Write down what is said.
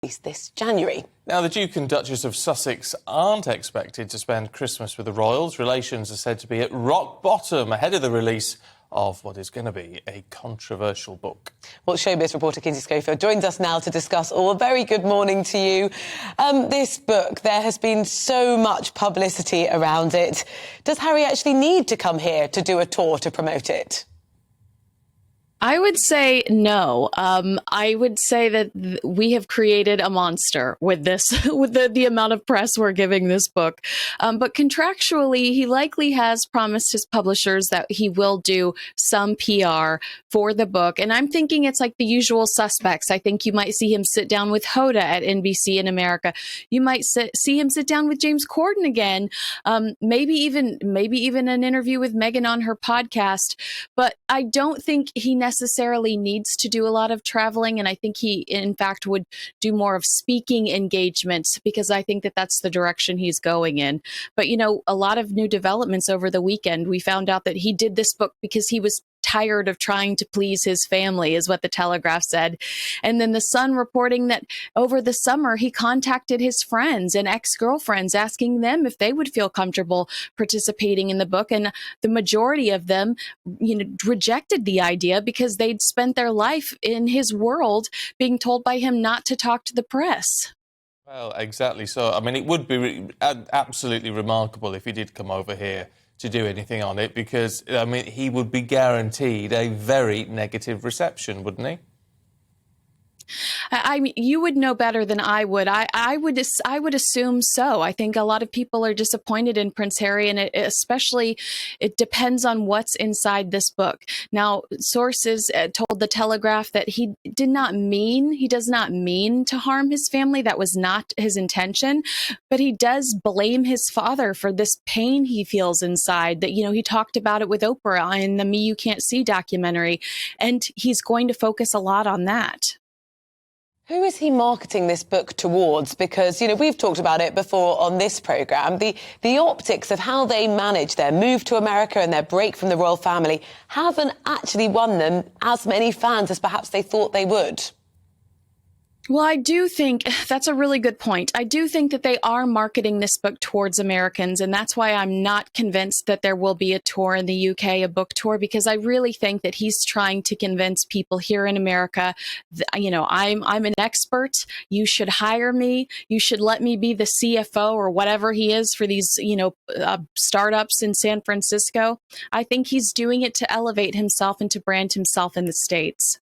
this January. Now, the Duke and Duchess of Sussex aren't expected to spend Christmas with the royals. Relations are said to be at rock bottom ahead of the release of what is going to be a controversial book. Well, showbiz reporter Kinsey Schofield joins us now to discuss all. A very good morning to you. This book, there has been so much publicity around it. Does Harry actually need to come here to do a tour to promote it? I would say no. I would say that we have created a monster with this, with the amount of press we're giving this book. But contractually, he likely has promised his publishers that he will do some PR for the book. And I'm thinking it's like the usual suspects. I think you might see him sit down with Hoda at NBC in America. You might see him sit down with James Corden again. Maybe even an interview with Meghan on her podcast. But I don't think he necessarily needs to do a lot of traveling, and I think he in fact would do more of speaking engagements, because I think that that's the direction he's going in. But you know, a lot of new developments over the weekend. We found out that he did this book because he was tired of trying to please his family, is what the Telegraph said. And then the Sun reporting that over the summer he contacted his friends and ex-girlfriends, asking them if they would feel comfortable participating in the book, and the majority of them, you know, rejected the idea because they'd spent their life in his world being told by him not to talk to the press. Well, exactly so. I mean, it would be absolutely remarkable if he did come over here to do anything on it, because, I mean, he would be guaranteed a very negative reception, wouldn't he? I mean, you would know better than I would. I would assume so. I think a lot of people are disappointed in Prince Harry, and it depends on what's inside this book. Now, sources told the Telegraph that he does not mean to harm his family. That was not his intention, but he does blame his father for this pain he feels inside. That, you know, he talked about it with Oprah in the Me You Can't See documentary, and he's going to focus a lot on that. Who is he marketing this book towards? Because, you know, we've talked about it before on this programme. The optics of how they manage their move to America and their break from the royal family haven't actually won them as many fans as perhaps they thought they would. Well, I do think that's a really good point. I do think that they are marketing this book towards Americans, and that's why I'm not convinced that there will be a tour in the UK, a book tour, because I really think that he's trying to convince people here in America, you know, I'm an expert. You should hire me. You should let me be the CFO or whatever he is for these, you know, startups in San Francisco. I think he's doing it to elevate himself and to brand himself in the States.